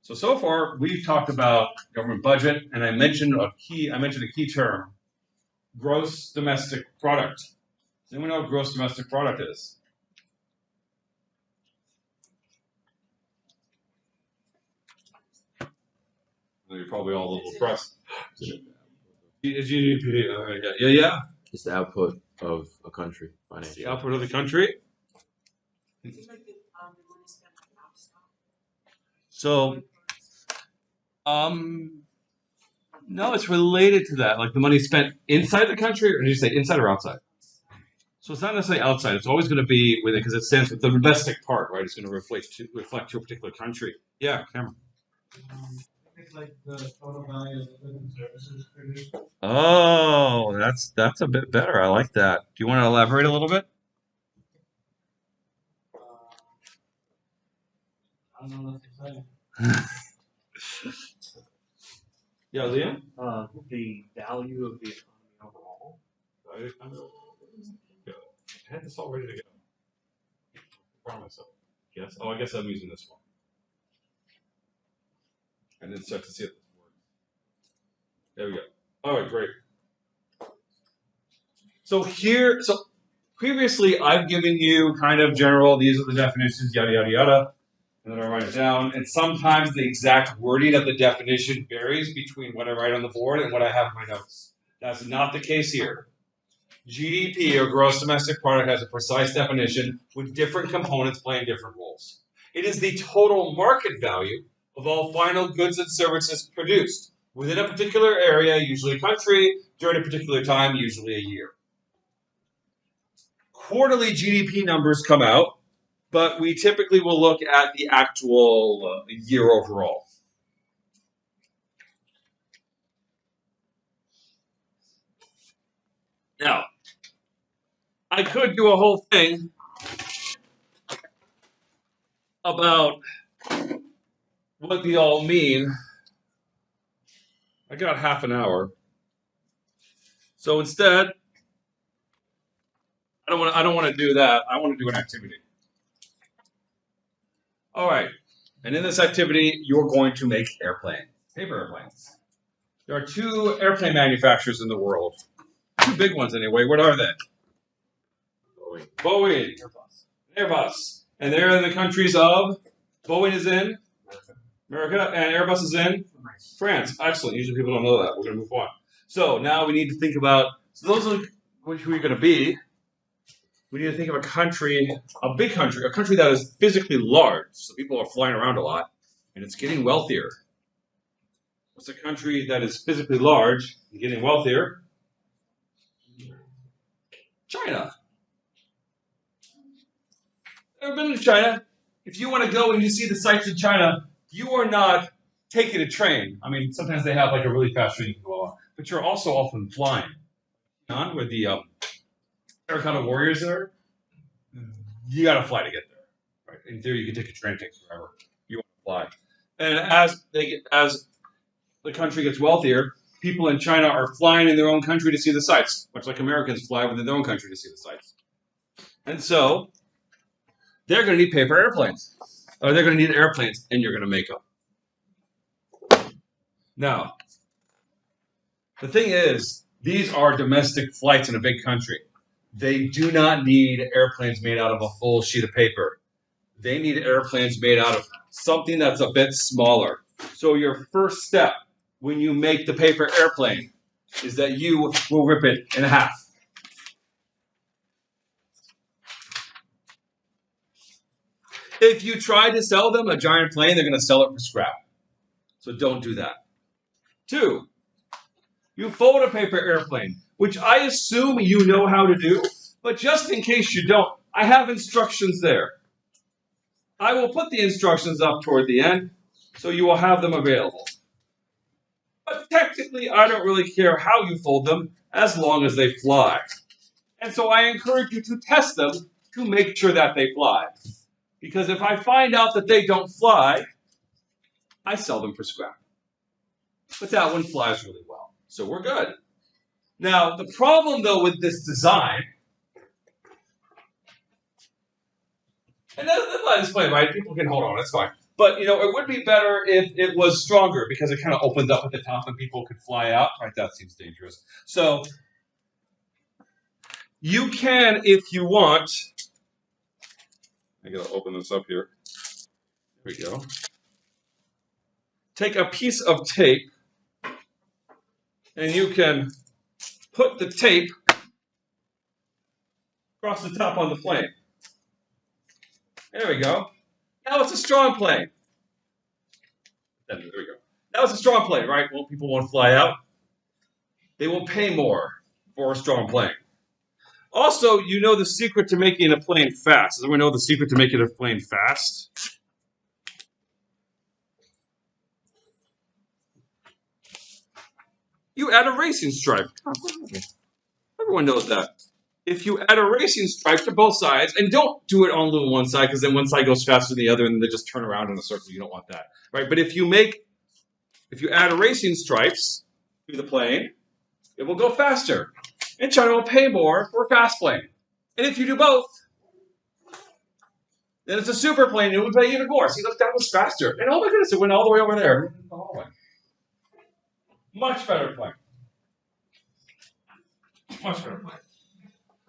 So far we've talked about government budget, and I mentioned a key term, gross domestic product. Does anyone know what gross domestic product is? You're probably all a little depressed. GDP, yeah. It's the output of a country. It's the output of the country. So, no, it's related to that. Like the money spent inside the country, or did you say inside or outside? So it's not necessarily outside. It's always going to be with it because it stands for the domestic part, right? It's going to reflect to a particular country. Yeah, Cameron. It's like the total value of the goods and services produced. Oh, that's a bit better. I like that. Do you want to elaborate a little bit? I don't know what to say. Yeah, Liam? The value of the economy overall. I had this all ready to go. I myself. Yes. Oh, I guess I'm using this one. I didn't start to see it. There we go. All right, great. So previously I've given you kind of general, these are the definitions, yada, yada, yada, and then I write it down. And sometimes the exact wording of the definition varies between what I write on the board and what I have in my notes. That's not the case here. GDP, or gross domestic product, has a precise definition with different components playing different roles. It is the total market value of all final goods and services produced within a particular area, usually a country, during a particular time, usually a year. Quarterly GDP numbers come out, but we typically will look at the actual year overall. Now, I could do a whole thing about what they all mean. I got half an hour. So instead, I don't want to do that. I want to do an activity. All right. And in this activity, you're going to make airplanes, paper airplanes. There are two airplane manufacturers in the world. Two big ones anyway. What are they? Boeing. Airbus. And they're in the countries of, Boeing is in America, and Airbus is in France. Excellent. Usually people don't know that. We're going to move on. So now we need to think about, so those are which we're going to be. We need to think of a country, a big country, a country that is physically large. So people are flying around a lot, and it's getting wealthier. What's a country that is physically large and getting wealthier? China. Ever been to China? If you want to go and you see the sights in China, you are not taking a train. I mean, sometimes they have like a really fast train you can go on, but you're also often flying. On where the terracotta warriors are, you got to fly to get there. Right? In theory, you can take a train, it takes forever. You want to fly, and as the country gets wealthier, people in China are flying in their own country to see the sights, much like Americans fly within their own country to see the sights. And so they're going to need paper airplanes, or they're going to need airplanes, and you're going to make them. Now, the thing is, these are domestic flights in a big country. They do not need airplanes made out of a full sheet of paper. They need airplanes made out of something that's a bit smaller. So your first step when you make the paper airplane is that you will rip it in half. If you try to sell them a giant plane, they're going to sell it for scrap. So don't do that. 2, you fold a paper airplane, which I assume you know how to do, but just in case you don't, I have instructions there. I will put the instructions up toward the end, so you will have them available. But technically, I don't really care how you fold them, as long as they fly. And so I encourage you to test them to make sure that they fly. Because if I find out that they don't fly, I sell them for scrap. But that one flies really well. So we're good. Now, the problem, though, with this design, and that's by display, right? People can hold on, that's fine. But it would be better if it was stronger because it kind of opens up at the top and people could fly out. Right, that seems dangerous. So you can, if you want. I gotta open this up here. There we go. Take a piece of tape, and you can put the tape across the top on the plane. There we go. Now it's a strong plane. There we go. Now it's a strong plane, right? Well, people won't fly out. They will pay more for a strong plane. Also, you know the secret to making a plane fast. Does everyone know the secret to making a plane fast? You add a racing stripe. Everyone knows that. If you add a racing stripe to both sides, and don't do it only on one side, because then one side goes faster than the other, and then they just turn around in a circle. You don't want that, right? But if you add a racing stripes to the plane, it will go faster, and China will pay more for a fast plane. And if you do both, then it's a super plane, and it would pay even more. See, look, that was faster, and oh my goodness, it went all the way over there. Much better plane. Much better plane.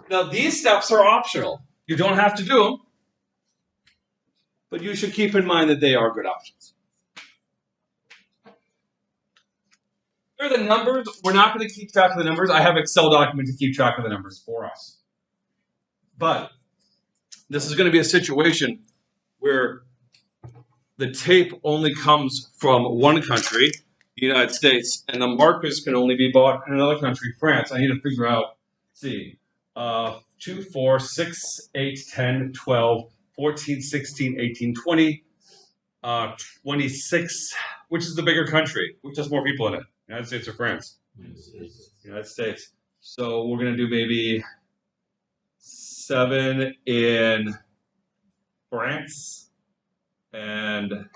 Now, these steps are optional. You don't have to do them, but you should keep in mind that they are good options. Here are the numbers. We're not going to keep track of the numbers. I have an Excel document to keep track of the numbers for us. But this is going to be a situation where the tape only comes from one country, the United States, and the markers can only be bought in another country, France. I need to figure out, let's see, 2, 4, 6, 8, 10, 12, 14, 16, 18, 20, 26. Which is the bigger country? Which has more people in it? United States or France? United States. So we're going to do maybe 7 in France and the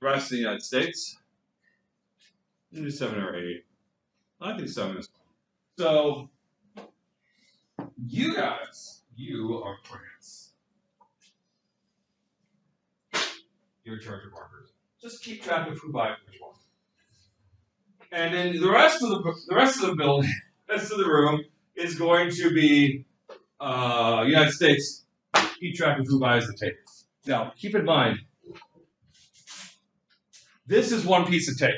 rest of the United States. Maybe 7 or 8. I think 7 is fine. So you guys, you are France. You're in charge of markers. Just keep track of who buys which one. And then the rest of the building, the rest of the room is going to be United States. Keep track of who buys the tape. Now, keep in mind, this is one piece of tape.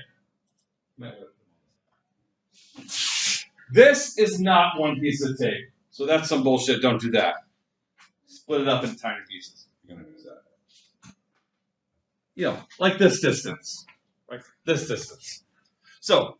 This is not one piece of tape. So that's some bullshit. Don't do that. Split it up into tiny pieces. You're going to use that. Like this distance. Like this distance. So,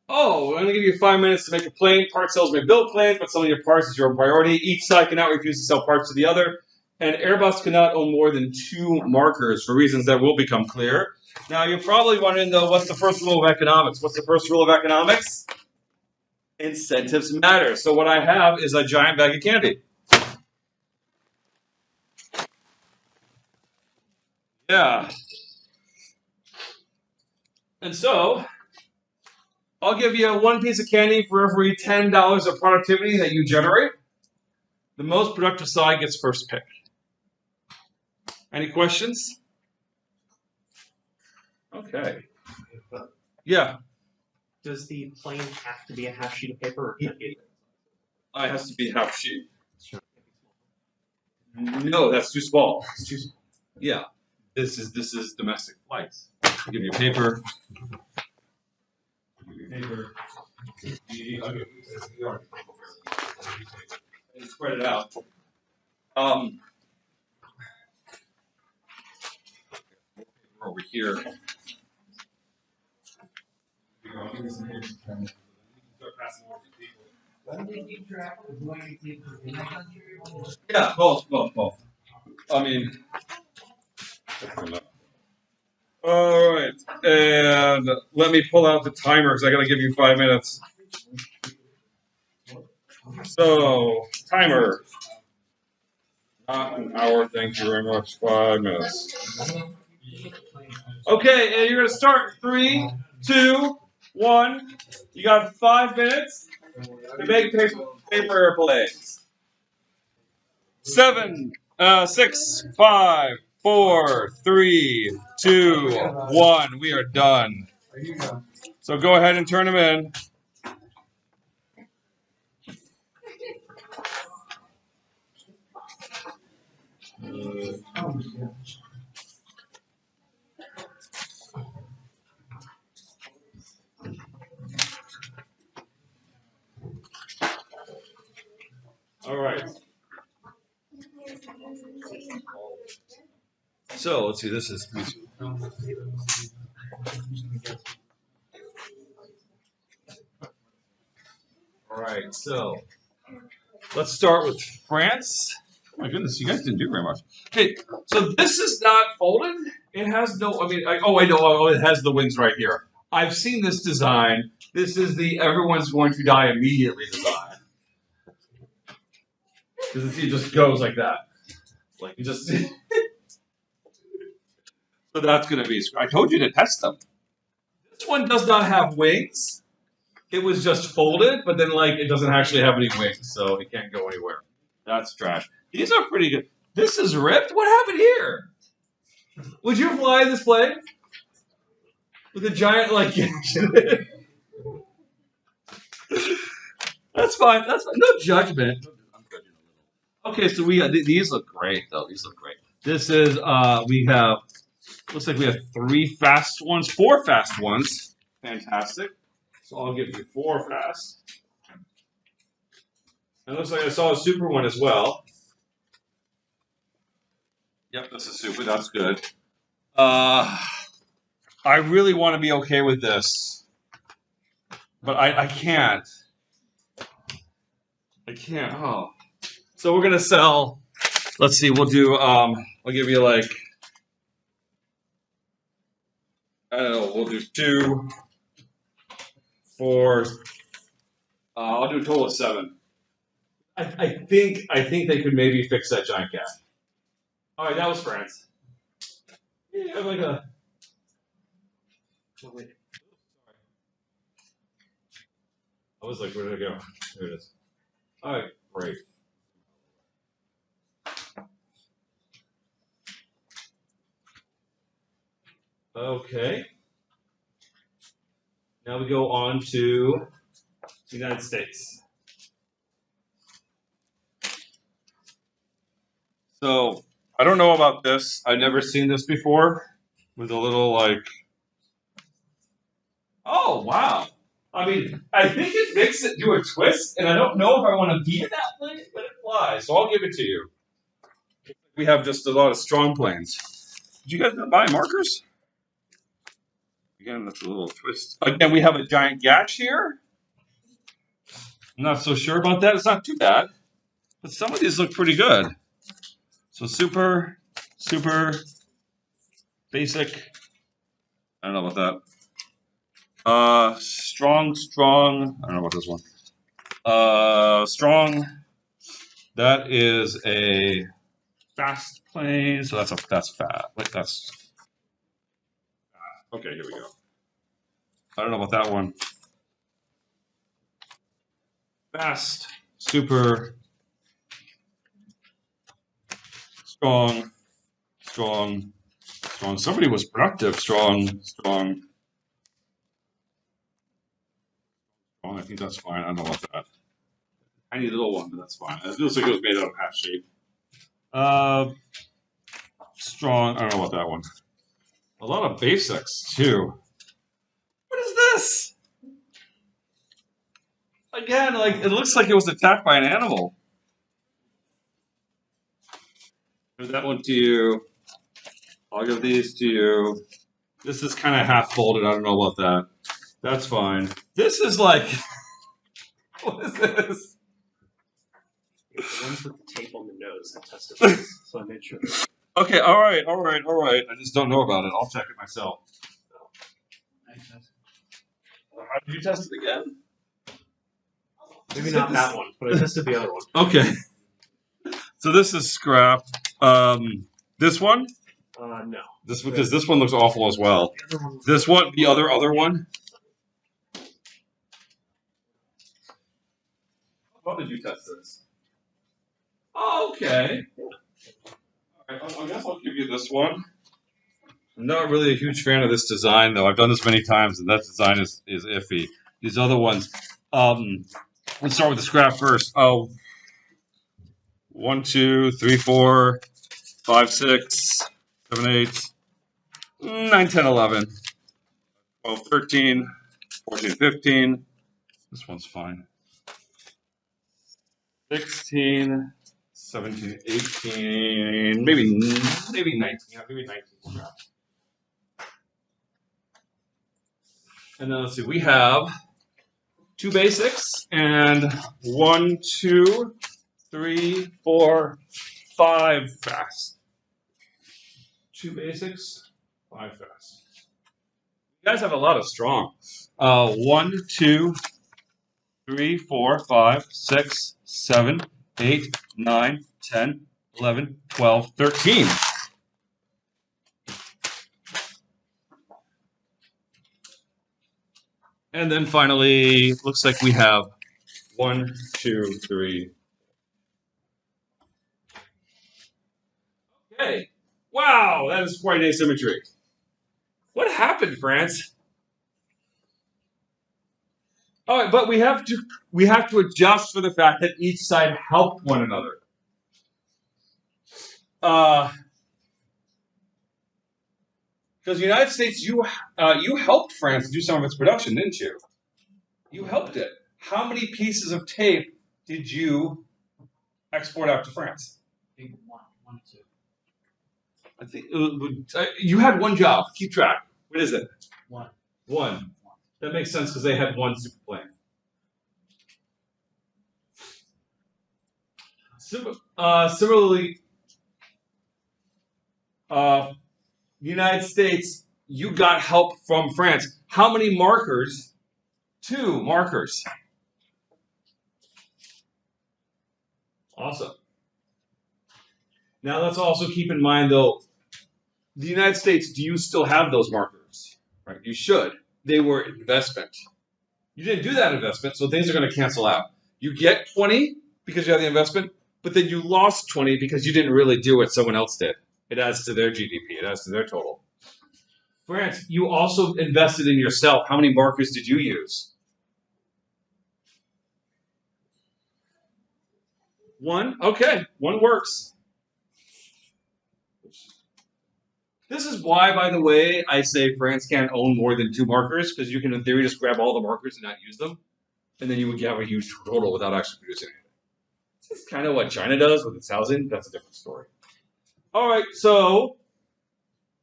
I'm going to give you 5 minutes to make a plane. Part sales may build planes, but selling your parts is your own priority. Each side cannot refuse to sell parts to the other. And Airbus cannot own more than 2 markers for reasons that will become clear. Now, you're probably wondering, though, what's the first rule of economics? What's the first rule of economics? Incentives matter. So what I have is a giant bag of candy. Yeah. And so, I'll give you 1 piece of candy for every $10 of productivity that you generate. The most productive side gets first pick. Any questions? Okay. Yeah. Does the plane have to be a half sheet of paper? Or can it be? It has to be half sheet. No, that's too small. It's too small. Yeah. This is domestic flights. I'll give you paper. And spread it out. Over here. Yeah, both. I mean, all right, and let me pull out the timer because I got to give you 5 minutes. So, timer. Not an hour, thank you very much. 5 minutes. Okay, and you're going to start 3, 2, 1. You got 5 minutes to make paper airplanes. 7, 6, 5, 4, 3, 2, 1. We are done. Are you done? So go ahead and turn them in. Oh, yeah. All right. So let's see. This is. All right. So let's start with France. Oh my goodness, you guys didn't do very much. Okay, so this is not folded. It has no. I mean, I know. Oh, it has the wings right here. I've seen this design. This is the everyone's going to die immediately design. Because it just goes like that. Like you just. So that's going to be. I told you to test them. This one does not have wings. It was just folded, but then like it doesn't actually have any wings, so it can't go anywhere. That's trash. These are pretty good. This is ripped. What happened here? Would you fly this plane with a giant like? That's fine. That's fine. No judgment. I'm judging a little. Okay, so we these look great though. These look great. This is we have. Looks like we have 3 fast ones, 4 fast ones. Fantastic. So I'll give you 4 fast. It looks like I saw a super one as well. Yep, this is super. That's good. I really want to be okay with this, but I can't. I can't. Oh, so we're gonna sell. Let's see. We'll do. I'll give you like. I don't know. We'll do 2, 4. I'll do a total of 7. I think they could maybe fix that giant gap. All right, that was France. Yeah, like a. Oh, wait. I was like, where did it go? There it is. All right, great. Okay. Now we go on to the United States. So I don't know about this. I've never seen this before. With a little like. Oh wow! I mean, I think it makes it do a twist, and I don't know if I want to be in that plane, but it flies. So I'll give it to you. We have just a lot of strong planes. Did you guys buy markers? Again, that's a little twist. Again, we have a giant gatch here. I'm not so sure about that. It's not too bad, but some of these look pretty good. So super, super basic. I don't know about that. Strong. I don't know about this one. Strong. That is a fast plane. So that's fast. Wait, that's okay. Here we go. I don't know about that one. Fast, super, strong. Somebody was productive. Strong. I think that's fine. I don't know about that. Tiny little one, but that's fine. It looks like it was made out of half shape. Strong. I don't know about that one. A lot of basics too. What is this? Again, like it looks like it was attacked by an animal. Give that one to you. I'll give these to you. This is kind of half folded. I don't know about that. That's fine. This is like, what is this? It's the ones with the tape on the nose that testifies. So I made sure. Okay, all right. I just don't know about it. I'll check it myself. How did you test it again? Maybe not that one, but I tested the other one. Okay. So this is scrap. This one? No. Because this one looks awful as well. This one, the other one. How did you test this? Okay. All right, I guess I'll give you this one. I'm not really a huge fan of this design, though. I've done this many times, and that design is iffy. These other ones. Let's start with the scrap first. Oh, 1, 2, 3, 4, 5, 6, 7, 8, 9, 10, 11, 12, 13, 14, 15. This one's fine. 16, 17, 18, maybe 19. Yeah, maybe 19 scrap. And then let's see, we have 2 basics and 1, 2, 3, 4, 5 fast. 2 basics, 5 fast. You guys have a lot of strong. 1, 2, 3, 4, 5, 6, 7, 8, 9, 10, 11, 12, 13. And then finally, looks like we have 1, 2, 3. Okay. Wow, that is quite asymmetry. What happened, France? All right, but we have to adjust for the fact that each side helped one another. Because the United States, you helped France do some of its production, didn't you? You helped it. How many pieces of tape did you export out to France? I think one or two. I think you had one job. Keep track. What is it? One. One. That makes sense because they had one superplane. Similarly, United States, you got help from France. How many markers? 2 markers. Awesome. Now let's also keep in mind, though, the United States, do you still have those markers? Right, you should. They were investment. You didn't do that investment, so things are going to cancel out. You get 20 because you have the investment, but then you lost 20 because you didn't really do what someone else did. It adds to their GDP. It adds to their total. France, you also invested in yourself. How many markers did you use? 1? Okay, 1 works. This is why, by the way, I say France can't own more than 2 markers, because you can, in theory, just grab all the markers and not use them, and then you would have a huge total without actually producing anything. This is kind of what China does with its housing. That's a different story. All right, so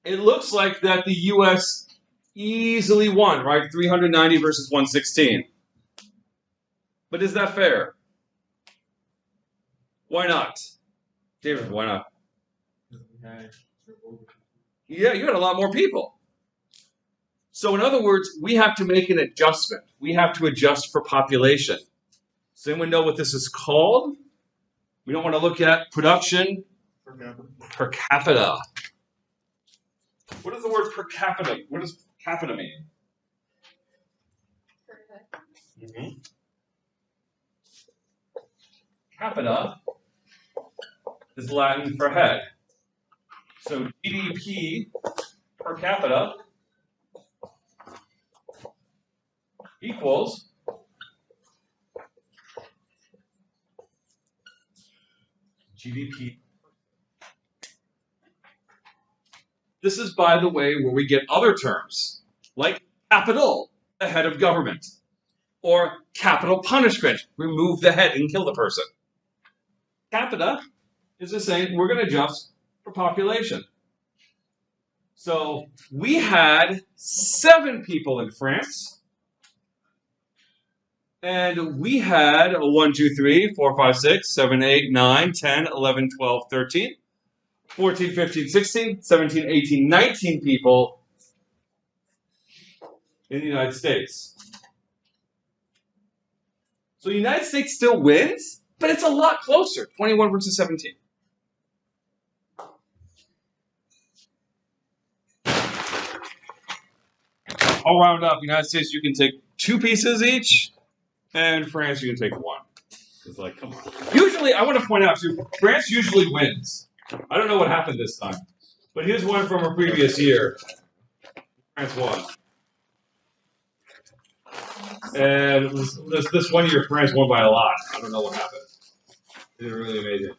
it looks like that the U.S. easily won, right? 390 versus 116. But is that fair? Why not? David, why not? Yeah, you had a lot more people. So in other words, we have to make an adjustment. We have to adjust for population. Does anyone know what this is called? We don't want to look at production per capita. What is the word per capita? What does capita mean? Mm-hmm. Capita is Latin for head. So GDP per capita equals GDP. This is, by the way, where we get other terms, like capital, the head of government, or capital punishment, remove the head and kill the person. Capita is the same. We're going to adjust for population. So we had 7 people in France. And we had 1, 2, 3, 4, 5, 6, 7, 8, 9, 10, 11, 12, 13, 14, 15, 16, 17, 18, 19 people in the United States. So the United States still wins, but it's a lot closer, 21 versus 17. I'll round up. United States, you can take 2 pieces each, and France, you can take 1. It's like, come on. Usually, I want to point out, too, France usually wins. I don't know what happened this time, but here's one from a previous year. France won. And this 1 year, France won by a lot. I don't know what happened. They were really amazing.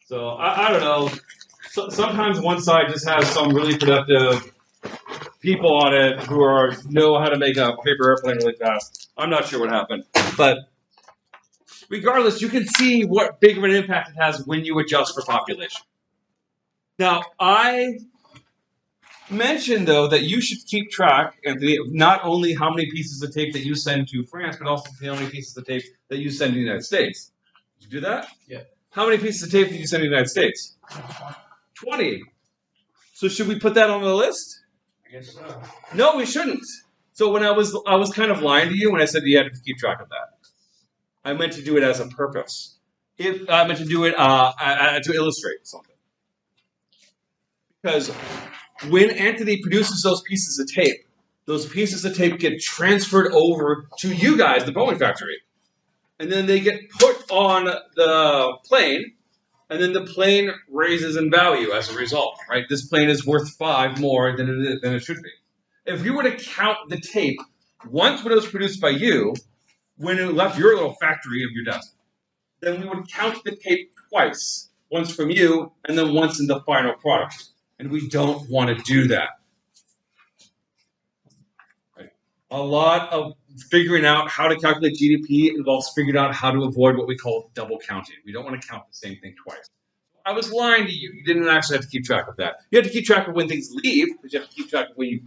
So I don't know. Sometimes one side just has some really productive people on it who know how to make a paper airplane really fast. I'm not sure what happened, but regardless, you can see what big of an impact it has when you adjust for population. Now, I mentioned though that you should keep track, Anthony, of not only how many pieces of tape that you send to France, but also how many pieces of tape that you send to the United States. Did you do that? Yeah. How many pieces of tape did you send to the United States? 20. So should we put that on the list? I guess so. No, we shouldn't. So when I was kind of lying to you when I said you had to keep track of that. I meant to do it as a purpose. I meant to do it to illustrate something. Because when Anthony produces those pieces of tape get transferred over to you guys, the Boeing factory. And then they get put on the plane, and then the plane raises in value as a result, right? This plane is worth 5 more than it should be. If you were to count the tape once when it was produced by you, when it left your little factory of your desk, then we would count the tape twice, once from you and then once in the final product. And we don't want to do that. Right? A lot of figuring out how to calculate GDP involves figuring out how to avoid what we call double counting. We don't want to count the same thing twice. I was lying to you. You didn't actually have to keep track of that. You have to keep track of when things leave, because you have to keep track of when you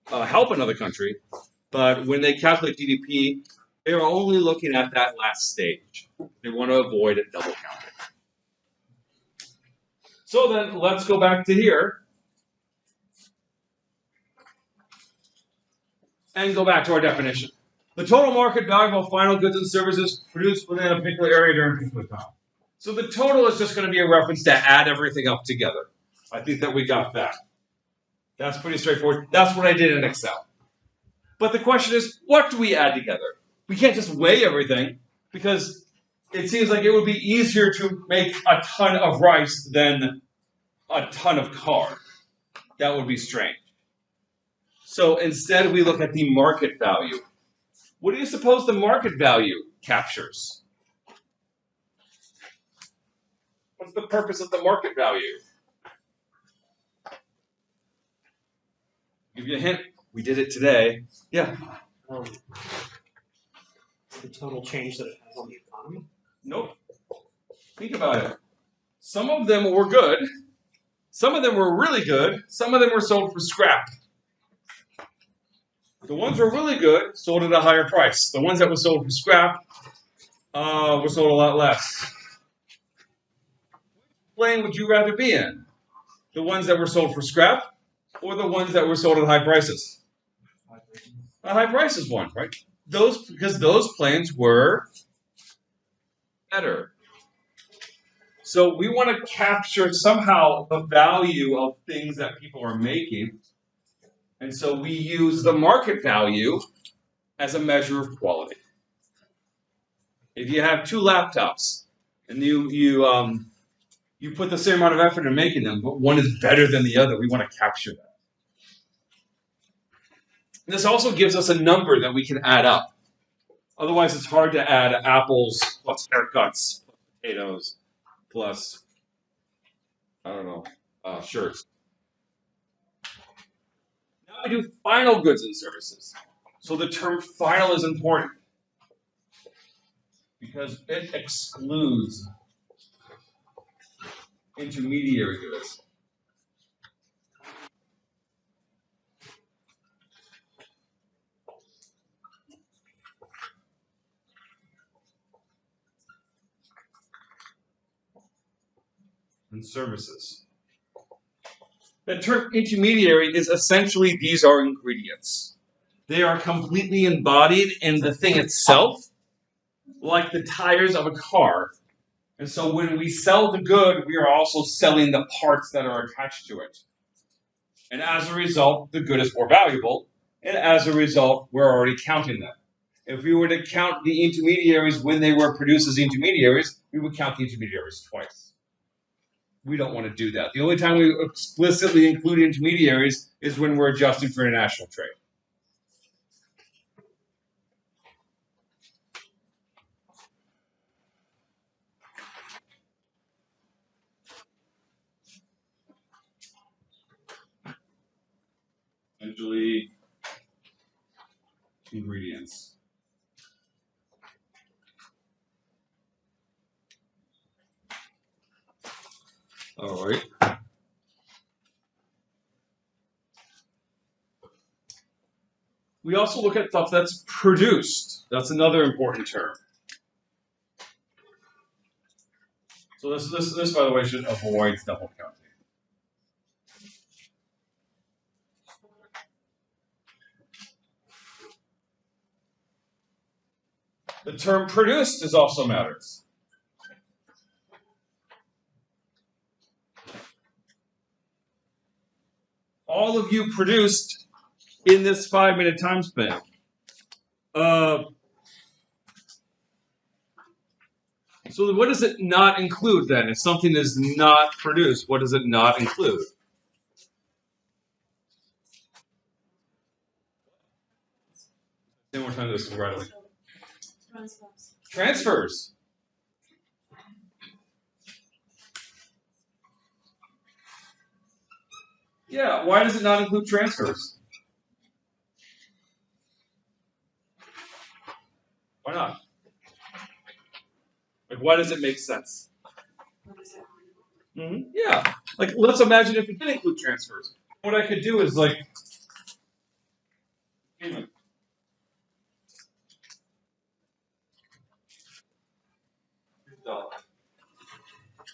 help another country. But when they calculate GDP, they're only looking at that last stage. They want to avoid it double counting. So then let's go back to here and go back to our definition. The total market value of final goods and services produced within a particular area during a particular time. So the total is just going to be a reference to add everything up together. I think that we got that. That's pretty straightforward. That's what I did in Excel. But the question is, what do we add together? We can't just weigh everything, because it seems like it would be easier to make a ton of rice than a ton of corn. That would be strange. So instead, we look at the market value. What do you suppose the market value captures? What's the purpose of the market value? Give you a hint. We did it today. Yeah. The total change that it has on the economy. Nope. Think about it. Some of them were good. Some of them were really good. Some of them were sold for scrap. The ones that were really good sold at a higher price. The ones that were sold for scrap were sold a lot less. Which plane would you rather be in? The ones that were sold for scrap, or the ones that were sold at high prices? A high prices one, right? Because those planes were better. So we want to capture somehow the value of things that people are making. And so we use the market value as a measure of quality. If you have 2 laptops and you put the same amount of effort in making them, but one is better than the other, we want to capture that. This also gives us a number that we can add up. Otherwise, it's hard to add apples plus haircuts, plus potatoes, plus, I don't know, shirts. Now we do final goods and services. So the term final is important because it excludes intermediary goods. And services. The term intermediary is essentially these are ingredients. They are completely embodied in the thing itself, like the tires of a car. And so when we sell the good, we are also selling the parts that are attached to it. And as a result, the good is more valuable. And as a result, we're already counting them. If we were to count the intermediaries when they were produced as intermediaries, we would count the intermediaries twice. We don't want to do that. The only time we explicitly include intermediaries is when we're adjusting for international trade. Essentially, ingredients. All right. We also look at stuff that's produced. That's another important term. So this by the way, should avoid double counting. The term produced is also matters. All of you produced in this 5-minute time span. So what does it not include then? If something is not produced, what does it not include? Say one more time this readily. Transfers. Yeah, why does it not include transfers? Why not? Like, why does it make sense? Yeah. Like, let's imagine if it did include transfers. What I could do is like, $1.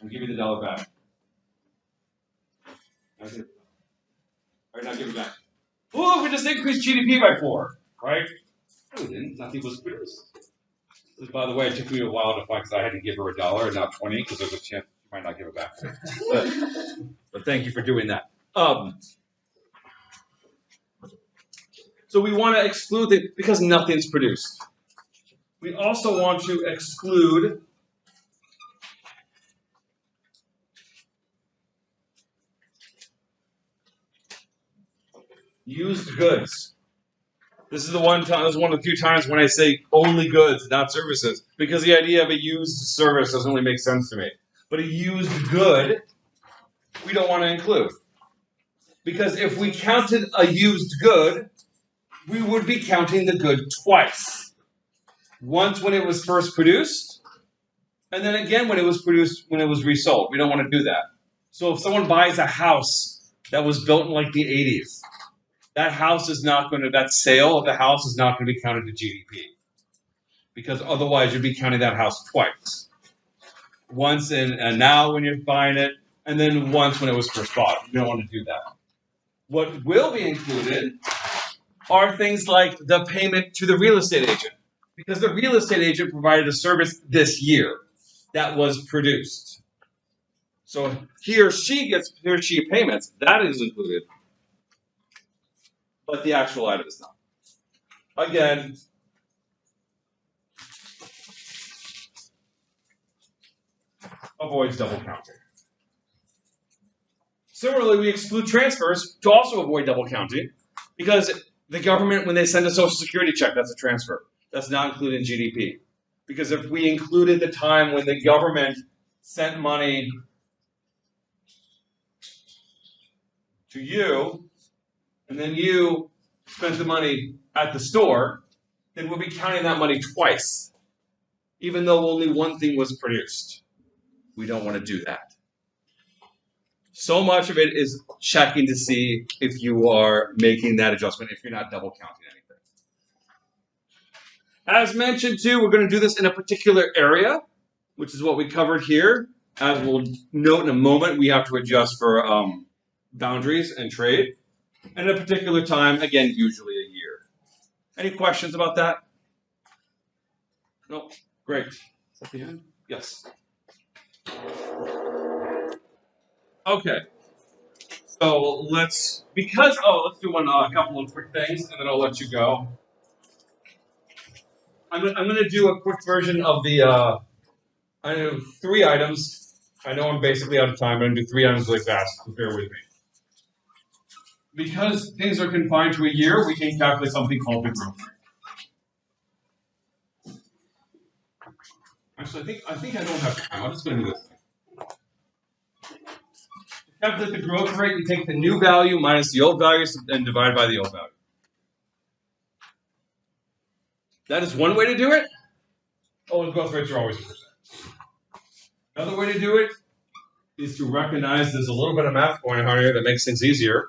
I'll give you the dollar back. All right, now give it back. Oh, we just increased GDP by 4, right? No, we didn't. Nothing was produced. By the way, it took me a while to find because I had to give her $1 and not 20 because there's a chance she might not give it back. But thank you for doing that. So we want to exclude it because nothing's produced. We also want to exclude used goods. This is the one time. This is one of the few times when I say only goods, not services, because the idea of a used service doesn't really make sense to me. But a used good, we don't want to include, because if we counted a used good, we would be counting the good twice. Once when it was first produced, and then again when it was produced when it was resold. We don't want to do that. So if someone buys a house that was built in like the 80s, that sale of the house is not going to be counted to GDP. Because otherwise you'd be counting that house twice. Once and now when you're buying it, and then once when it was first bought. You don't want to do that. What will be included are things like the payment to the real estate agent. Because the real estate agent provided a service this year that was produced. So he or she gets payments. That is included. But the actual item is not. Again, avoids double counting. Similarly, we exclude transfers to also avoid double counting because the government, when they send a Social Security check, that's a transfer. That's not included in GDP. Because if we included the time when the government sent money to you, and then you spent the money at the store, then we'll be counting that money twice, even though only one thing was produced. We don't want to do that. So much of it is checking to see if you are making that adjustment, if you're not double counting anything. As mentioned too, we're going to do this in a particular area, which is what we covered here. As we'll note in a moment, we have to adjust for boundaries and trade. And at a particular time, again, usually a year. Any questions about that? No? Great. Is that the end? Yes. Okay. So let's do a couple of quick things, and then I'll let you go. I'm going to do a quick version of the I have 3 items I know I'm basically out of time. I'm going to do 3 items really fast, so bear with me. Because things are confined to a year, we can calculate something called the growth rate. Actually, I think I don't have time. I'm just going to do this. To calculate the growth rate, you take the new value minus the old values and divide by the old value. That is one way to do it. Oh, and growth rates are always 1%. Another way to do it is to recognize there's a little bit of math going on here that makes things easier.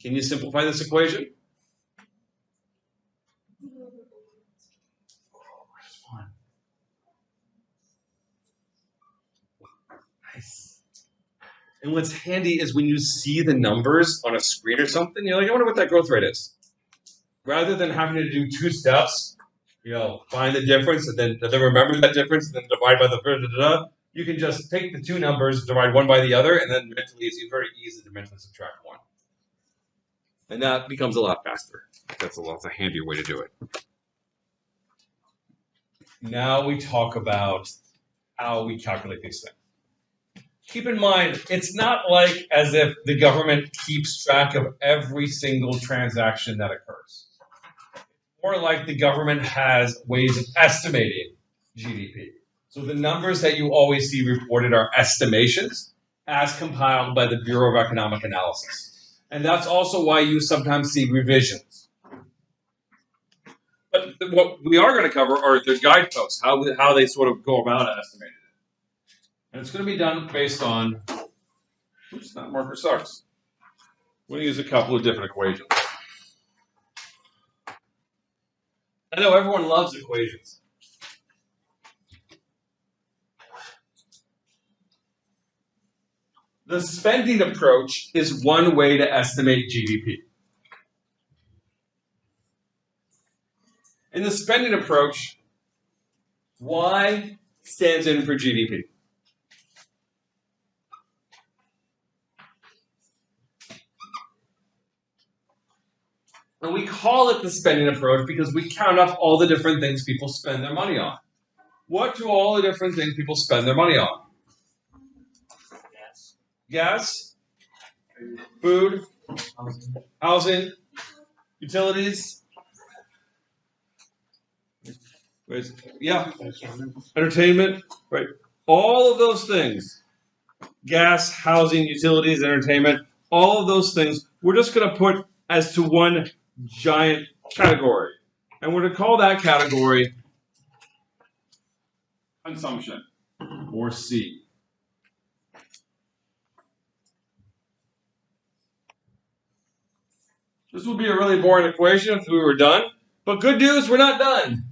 Can you simplify this equation? Nice. And what's handy is when you see the numbers on a screen or something, you're like, I wonder what that growth rate is. Rather than having to do 2 steps, find the difference and then remember that difference and then divide by the you can just take the 2 numbers, divide one by the other, and then mentally it's very easy to mentally subtract 1. And that becomes a lot faster. That's a handier way to do it. Now we talk about how we calculate these things. Keep in mind, it's not like as if the government keeps track of every single transaction that occurs. More like the government has ways of estimating GDP. So the numbers that you always see reported are estimations as compiled by the Bureau of Economic Analysis. And that's also why you sometimes see revisions. But what we are going to cover are the guideposts, how they sort of go about estimating it. And it's going to be done based on, oops, that marker sucks. We're going to use a couple of different equations. I know everyone loves equations. The spending approach is one way to estimate GDP. In the spending approach, Y stands in for GDP. And we call it the spending approach because we count up all the different things people spend their money on. What do all the different things people spend their money on? Gas, food, housing, utilities, entertainment, right? All of those things, gas, housing, utilities, entertainment, all of those things, we're just going to put as to one giant category. And we're going to call that category consumption, or C. This would be a really boring equation if we were done, but good news, we're not done.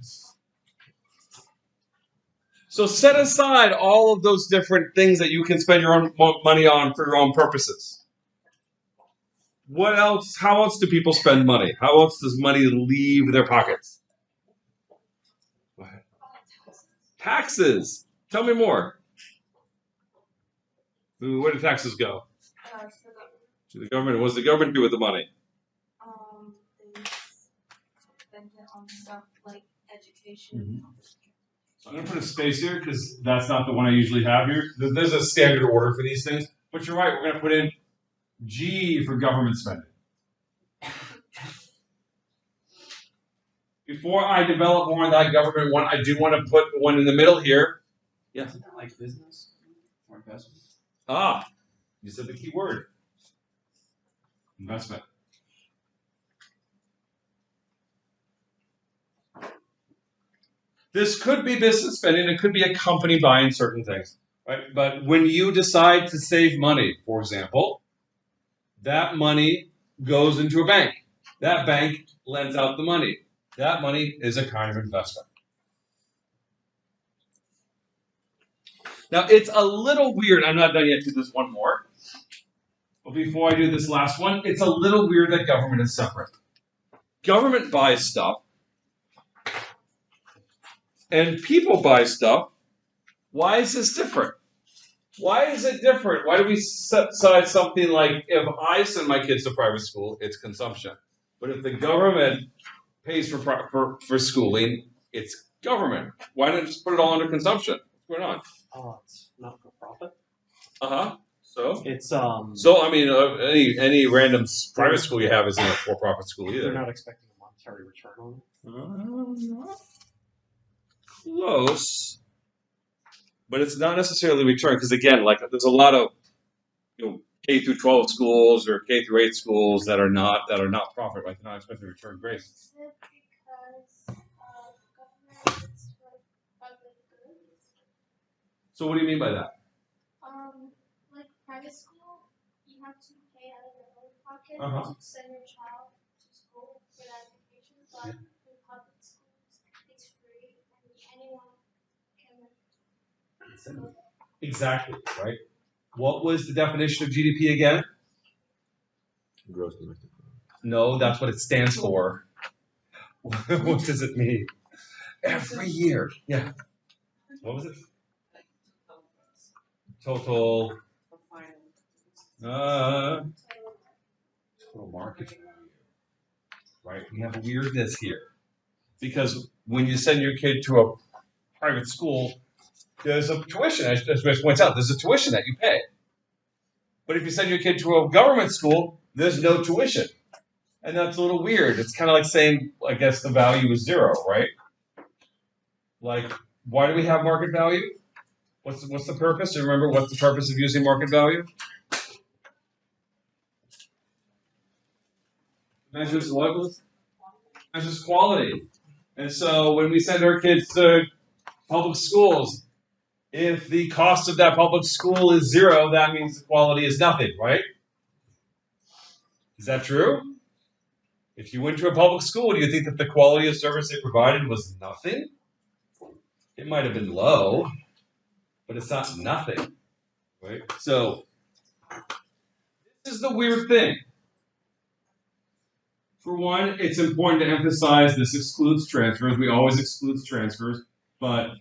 So set aside all of those different things that you can spend your own money on for your own purposes. What else? How else do people spend money? How else does money leave their pockets? Go ahead. Taxes. Tell me more. Where do taxes go? To the government. What does the government do with the money? They spend it on stuff like education. So I'm going to put a space here because that's not the one I usually have here. There's a standard order for these things. But you're right, we're going to put in G for government spending. Before I develop more on that government one, I do want to put one in the middle here. Yes? Isn't that like business or investment? Ah, you said the key word. Investment. This could be business spending. It could be a company buying certain things. Right? But when you decide to save money, for example, that money goes into a bank. That bank lends out the money. That money is a kind of investment. Now, it's a little weird. I'm not done yet. Do this one more. But before I do this last one, it's a little weird that government is separate. Government buys stuff. And people buy stuff. Why is this different? Why is it different? Why do we set aside something like if I send my kids to private school, it's consumption. But if the government pays for schooling, it's government. Why not just put it all under consumption? What's going on? Oh, it's not So. It's So I mean, any random private school you have isn't a for-profit school they're either. not expecting a monetary return on it. Close, but it's not necessarily return because again, like there's a lot of K through 12 schools or K through 8 schools that are not profit, right? They're not expected to return grades. Is it because government is for public goods? So what do you mean by that? Like private school, you have to pay out of your own pocket Uh-huh. to send your child to school for that education, but in public schools, it's free and anyone can go there. Exactly, right? What was the definition of GDP again? Gross domestic product. No, that's what it stands for. What does it mean? Every year. Yeah. What was it? Total. Total market value. Right? We have a weirdness here. Because when you send your kid to a private school, there's a tuition, as Rich points out, there's a tuition that you pay. But if you send your kid to a government school, there's no tuition. And that's a little weird. It's kind of like saying, I guess the value is zero, right? Like, why do we have market value? What's the purpose? Do you remember what's the purpose of using market value? Measures what? Measures quality. And so when we send our kids to public schools, if the cost of that public school is zero, that means the quality is nothing, right? Is that true? If you went to a public school, do you think that the quality of service they provided was nothing? It might have been low, but it's not nothing, right? So this is the weird thing. For one, it's important to emphasize this excludes transfers. We always exclude transfers, but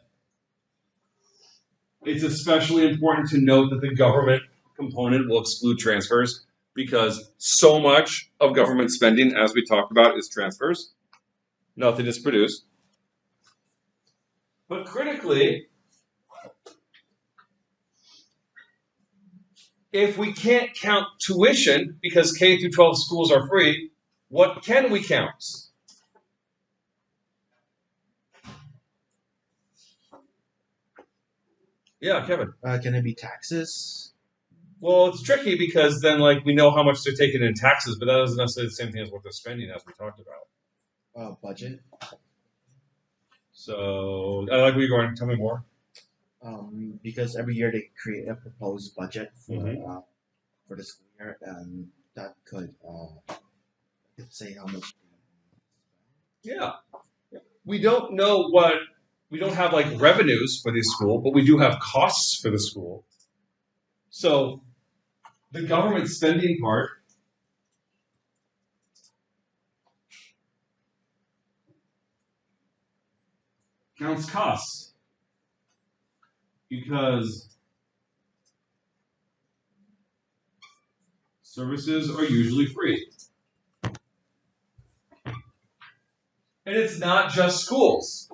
it's especially important to note that the government component will exclude transfers because so much of government spending, as we talked about, is transfers. Nothing is produced. But critically, if we can't count tuition because K through 12 schools are free, what can we count? Yeah, Kevin. Can it be taxes? Well, it's tricky because then, like, we know how much they're taking in taxes, but that doesn't necessarily the same thing as what they're spending, as we talked about. Budget. So, I like where you're going. Tell me more. Because every year they create a proposed budget Mhm. for the school year, and that could say how much. Yeah. We don't know we don't have like revenues for the school, but we do have costs for the school. So the government spending part counts costs because services are usually free. And it's not just schools.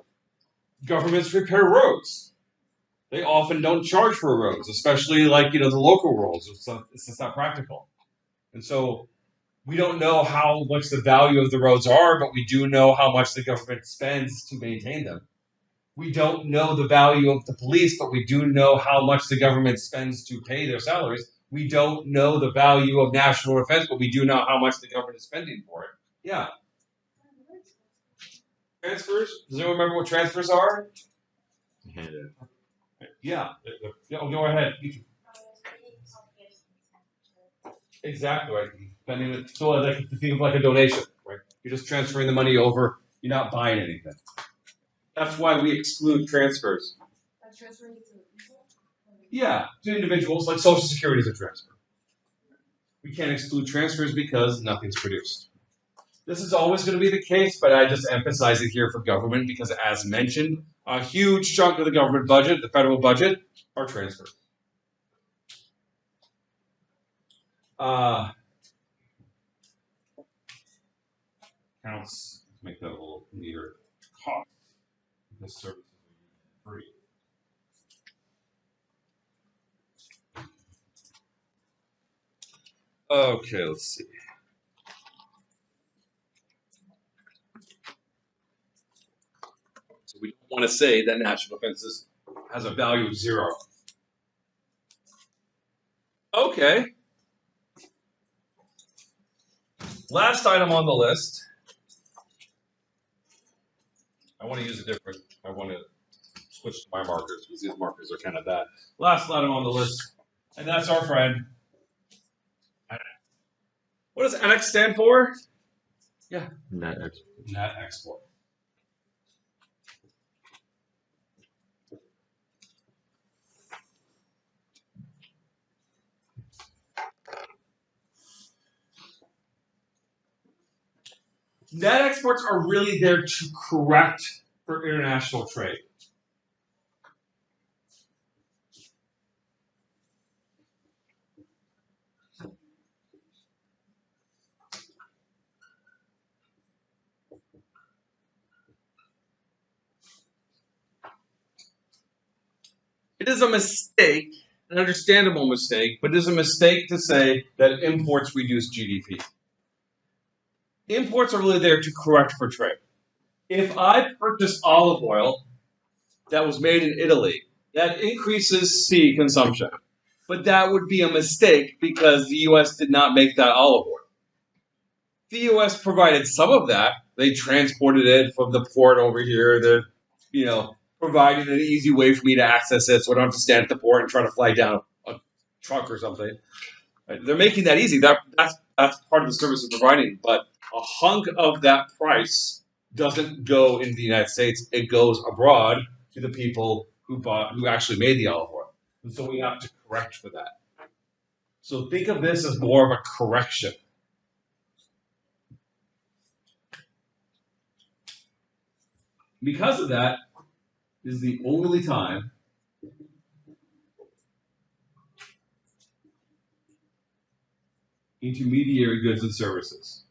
Governments repair roads. They often don't charge for roads, especially like, the local roads. It's just not practical. And so we don't know how much the value of the roads are, but we do know how much the government spends to maintain them. We don't know the value of the police, but we do know how much the government spends to pay their salaries. We don't know the value of national defense, but we do know how much the government is spending for it. Yeah. Transfers? Does anyone remember what transfers are? Yeah. Go ahead. Exactly right. Spending it, so like to think of like a donation, right? You're just transferring the money over. You're not buying anything. That's why we exclude transfers. Transferring to people? Yeah, to individuals, like Social Security is a transfer. We can't exclude transfers because nothing's produced. This is always going to be the case, but I just emphasize it here for government because, as mentioned, a huge chunk of the government budget, the federal budget, are transfers. Counts, let's make that a little neater. Cost. Because services are free. Okay, let's see. So we don't want to say that national defense has a value of 0. Okay. Last item on the list. I want to use a different. I want to switch to my markers because these markers are kind of bad. Last item on the list, and that's our friend. What does NX stand for? Net export. Net export. Net exports are really there to correct for international trade. It is a mistake, an understandable mistake, but it is a mistake to say that imports reduce GDP. Imports are really there to correct for trade. If I purchase olive oil that was made in Italy, that increases C consumption. But that would be a mistake because the US did not make that olive oil. The US provided some of that. They transported it from the port over here. They're, providing an easy way for me to access it so I don't have to stand at the port and try to flag down a truck or something. Right? They're making that easy. That's part of the service they're providing. But a hunk of that price doesn't go into the United States. It goes abroad to the people who actually made the olive oil. And so we have to correct for that. So think of this as more of a correction. Because of that, this is the only time intermediary goods and services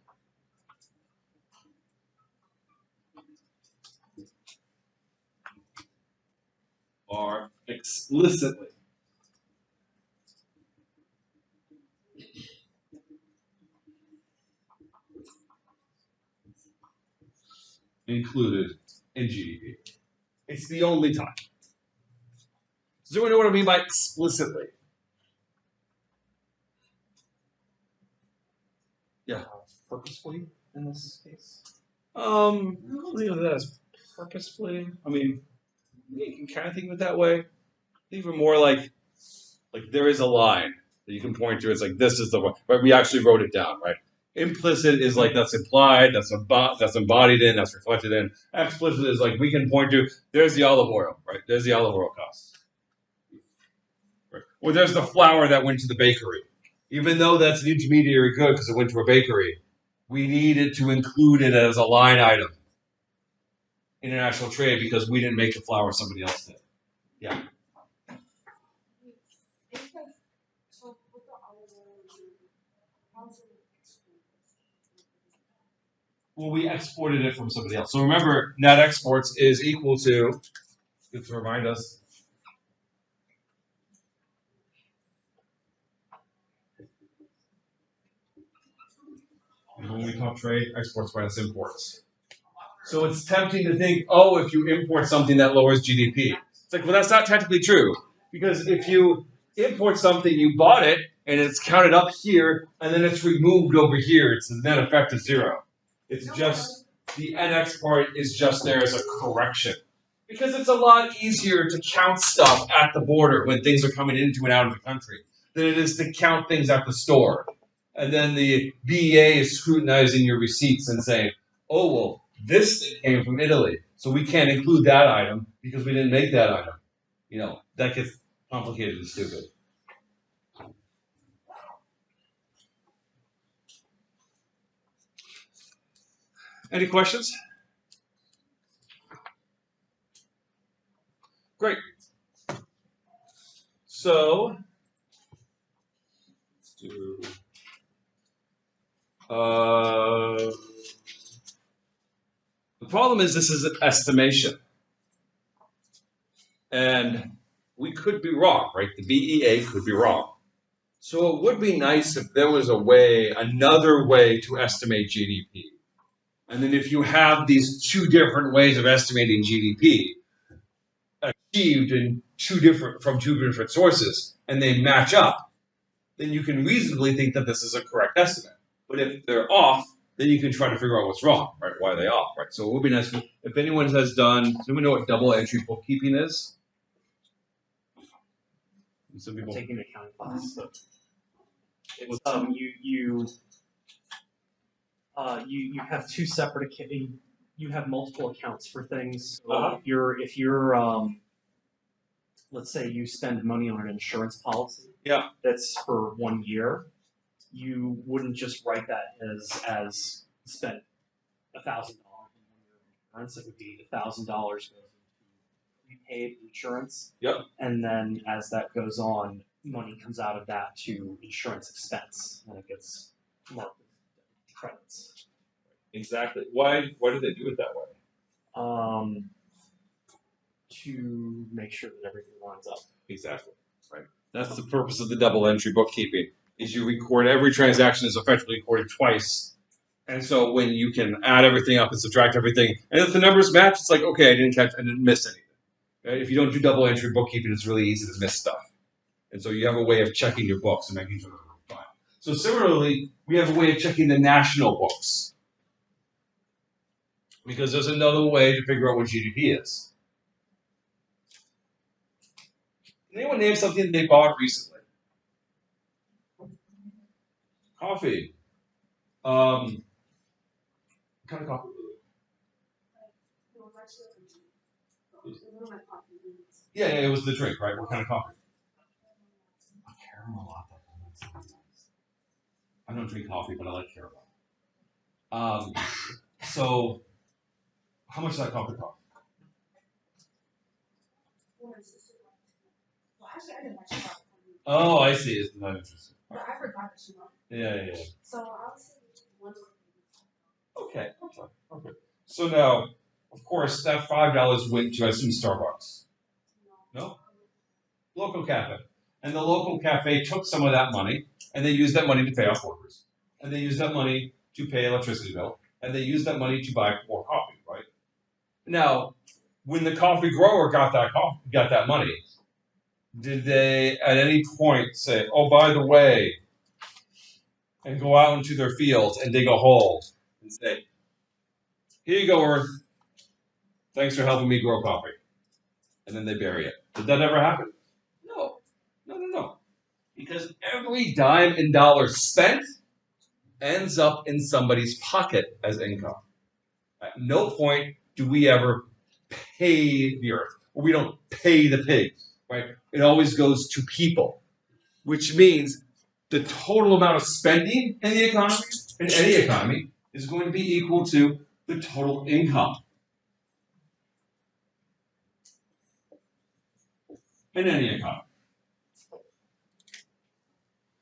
are explicitly included in GDP. It's the only time. Does anyone know what I mean by explicitly? Yeah. Purposefully in this case. I don't think of that as purposefully. I mean, you can kind of think of it that way. Think of it more like there is a line that you can point to. It's like this is the one. Right? We actually wrote it down, right? Implicit is like that's implied, that's embodied in, that's reflected in. Explicit is like we can point to. There's the olive oil, right? There's the olive oil cost. Right? Or there's the flour that went to the bakery. Even though that's an intermediary good because it went to a bakery, we needed to include it as a line item. International trade because we didn't make the flour, somebody else did. Yeah. So with the olive oil, how's it exported? Well, we exported it from somebody else. So remember, net exports is equal to, just to remind us, when we talk trade, exports minus imports. So it's tempting to think, oh, if you import something that lowers GDP. It's like, well, that's not technically true. Because if you import something, you bought it, and it's counted up here, and then it's removed over here. It's the net effect of 0. It's just, the NX part is just there as a correction. Because it's a lot easier to count stuff at the border when things are coming into and out of the country than it is to count things at the store. And then the BEA is scrutinizing your receipts and saying, oh, well, this thing came from Italy, so we can't include that item because we didn't make that item. That gets complicated and stupid. Any questions? Great. So, let's do. The problem is this is an estimation. And we could be wrong, right? The BEA could be wrong. So it would be nice if there was another way to estimate GDP. And then if you have these two different ways of estimating GDP achieved from two different sources, and they match up, then you can reasonably think that this is a correct estimate. But if they're off, then you can try to figure out what's wrong, right? Why are they off, right? So it would be nice if anyone has done. Do we know what double entry bookkeeping is? Some people. Taking an accounting class. So it's, you have two separate you have multiple accounts for things. So if you're let's say you spend money on an insurance policy. Yeah. That's for 1 year. You wouldn't just write that as spent $1,000 in 1 year of insurance. It would be $1,000 goes into prepaid insurance. Yep. And then as that goes on, money comes out of that to insurance expense, and it gets marked as credits. Exactly. Why do they do it that way? To make sure that everything lines up. Exactly. Right. That's the purpose of the double entry bookkeeping. Is you record every transaction is effectively recorded twice. And so when you can add everything up and subtract everything, and if the numbers match, it's like, okay, I didn't miss anything. Right? If you don't do double entry bookkeeping, it's really easy to miss stuff. And so you have a way of checking your books and making sure they're fine. So similarly, we have a way of checking the national books. Because there's another way to figure out what GDP is. Can anyone name something they bought recently? Coffee. What kind of coffee? Yeah, it was the drink, right? What kind of coffee? A caramel latte. I don't drink coffee, but I like caramel. So, how much does that coffee cost? Oh, I see. It's not interesting. But I forgot that she won. Yeah. So I'll say one. Okay. So now, of course, that $5 went to, I assume, Starbucks. No? Local cafe. And the local cafe took some of that money, and they used that money to pay off workers. And they used that money to pay electricity bill. And they used that money to buy more coffee, right? Now, when the coffee grower got that money, did they at any point say, oh, by the way, and go out into their fields and dig a hole and say, here you go, Earth. Thanks for helping me grow coffee. And then they bury it. Did that ever happen? No. Because every dime and dollar spent ends up in somebody's pocket as income. At no point do we ever pay the earth, or we don't pay the pigs, right? It always goes to people, which means the total amount of spending in the economy, in any economy, is going to be equal to the total income. In any economy.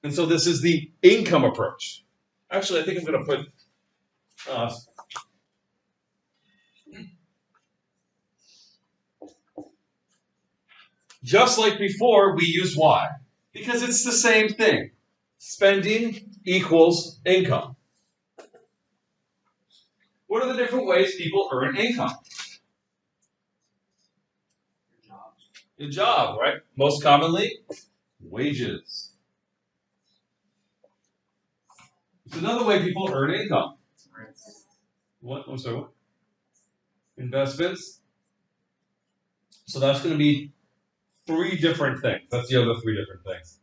And so this is the income approach. Actually, I think I'm going to put just like before, we use Y. Because it's the same thing. Spending equals income. What are the different ways people earn income? Your job, right? Most commonly, wages. It's another way people earn income. What? I'm sorry, what? Investments. So that's going to be 3 different things. That's the other 3 different things.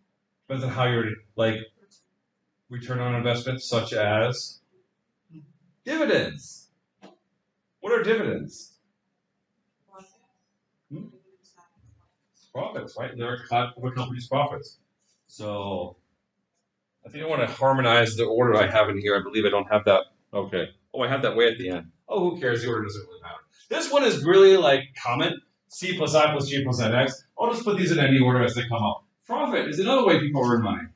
Depends on how you're, like, return on investments, such as dividends. What are dividends? Profits, right? They're a cut of a company's profits. So, I think I want to harmonize the order I have in here. I believe I don't have that. Okay. Oh, I have that way at the end. Oh, who cares? The order doesn't really matter. This one is really like common. C plus I plus G plus NX. I'll just put these in any order as they come up. Profit is another way people earn money.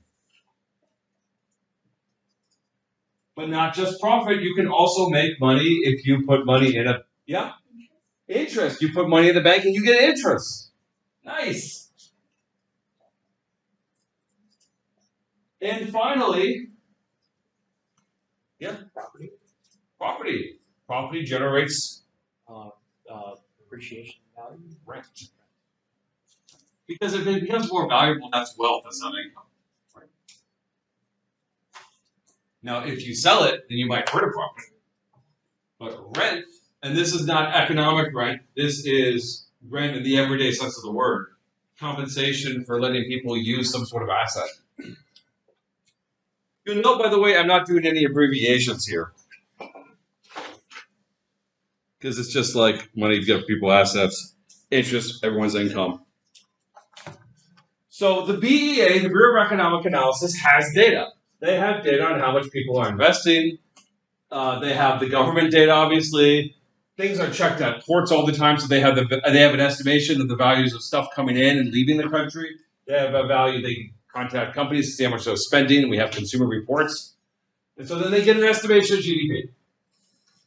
But not just profit. You can also make money if you put money in interest. You put money in the bank and you get interest. Nice. And finally, Property. property generates Appreciation value. rent. Because if it becomes more valuable, that's wealth, that's not income. Right? Now, if you sell it, then you might hurt a property. But rent, and this is not economic rent, this is rent in the everyday sense of the word. Compensation for letting people use some sort of asset. You'll note, by the way, I'm not doing any abbreviations here. Because it's just like money to give people assets, interest, everyone's income. So the BEA, the Bureau of Economic Analysis, has data. They have data on how much people are investing. They have the government data, obviously. Things are checked at ports all the time, so they have an estimation of the values of stuff coming in and leaving the country. They have a value. They can contact companies to see how much they're spending. We have consumer reports, and so then they get an estimation of GDP.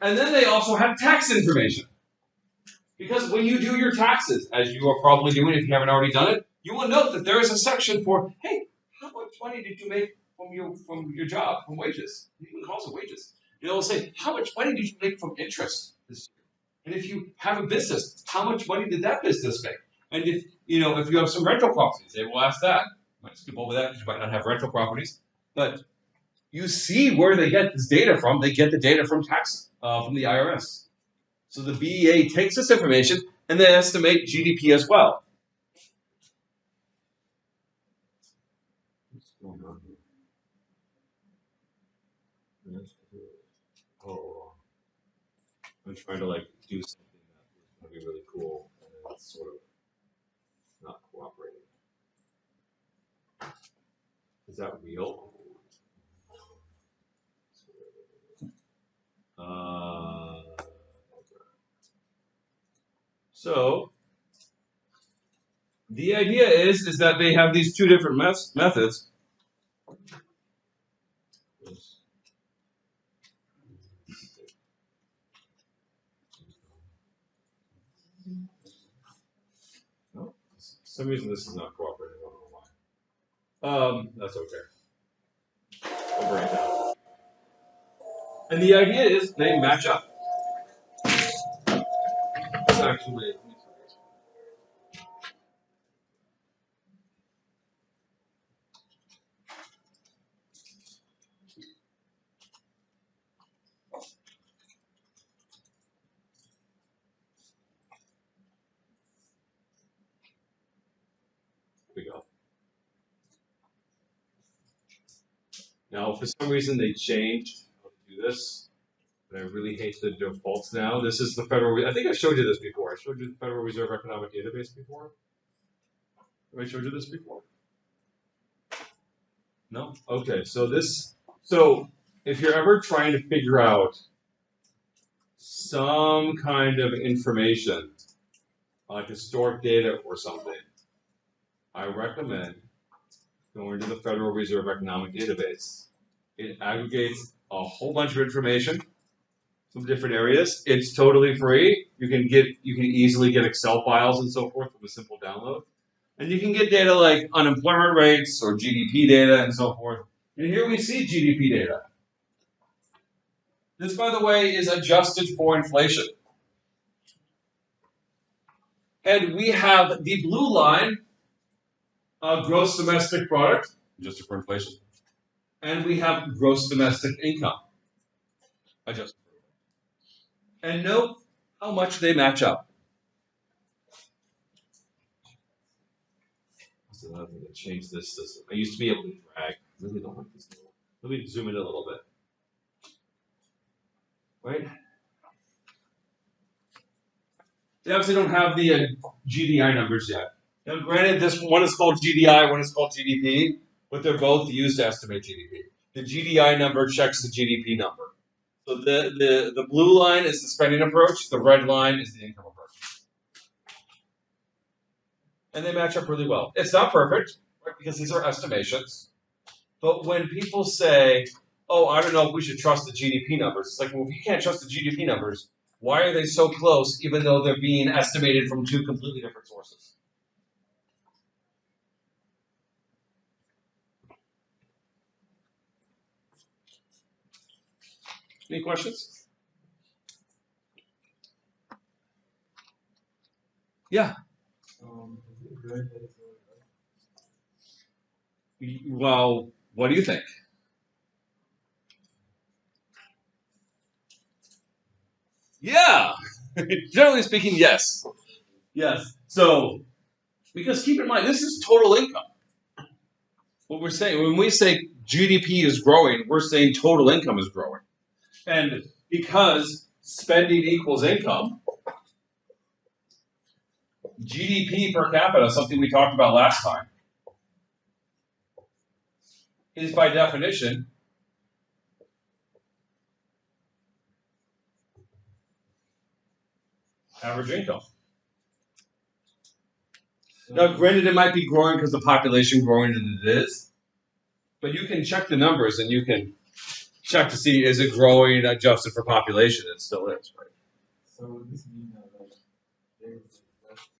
And then they also have tax information, because when you do your taxes, as you are probably doing if you haven't already done it, you will note that there is a section for, hey, how much money did you make from your job, from wages? It even calls it wages. It will say, how much money did you make from interest this year? And if you have a business, how much money did that business make? And if you have some rental properties, they will ask that. You might skip over that because you might not have rental properties. But you see where they get this data from. They get the data from from the IRS. So the BEA takes this information and they estimate GDP as well. What's going on here? Oh, I'm trying to do something that was going to be really cool, and it's sort of not cooperating. Is that real? So the idea is that they have these two different methods. No, for some reason this is not cooperating. I don't know why. That's okay. I'll bring it down. And the idea is they match up. It's actually. Here we go. Now, for some reason, they changed how to do this, and I really hate the defaults now. This is the Federal. I think I showed you this before. I showed you the Federal Reserve Economic Database before. Have I showed you this before? No? Okay, so if you're ever trying to figure out some kind of information on historic data or something, I recommend going to the Federal Reserve Economic Database. It aggregates a whole bunch of information from different areas. It's totally free. You can easily get Excel files and so forth with a simple download. And you can get data like unemployment rates or GDP data and so forth. And here we see GDP data. This, by the way, is adjusted for inflation. And we have the blue line, gross domestic product, adjusted for inflation. And we have gross domestic income, adjusted for inflation. And note how much they match up. So I'm going to change this system. I used to be able to drag. I really don't like this. Let me zoom in a little bit. Right? They obviously don't have the GDI numbers yet. Now, granted, this one is called GDI, one is called GDP, but they're both used to estimate GDP. The GDI number checks the GDP number. So the blue line is the spending approach, the red line is the income approach. And they match up really well. It's not perfect, right, because these are estimations. But when people say, oh, I don't know if we should trust the GDP numbers, it's like, well, if you can't trust the GDP numbers, why are they so close even though they're being estimated from two completely different sources? Any questions? Yeah. Is it good that it's really good? Well, what do you think? Yeah. Generally speaking, yes. Yes. So, because keep in mind, this is total income. What we're saying, when we say GDP is growing, we're saying total income is growing. And because spending equals income, GDP per capita, something we talked about last time, is by definition average income. Now, granted, it might be growing because the population growing as it is, but you can check the numbers and you can check to see is it growing adjusted for population. It still is, right? So would this mean that like there's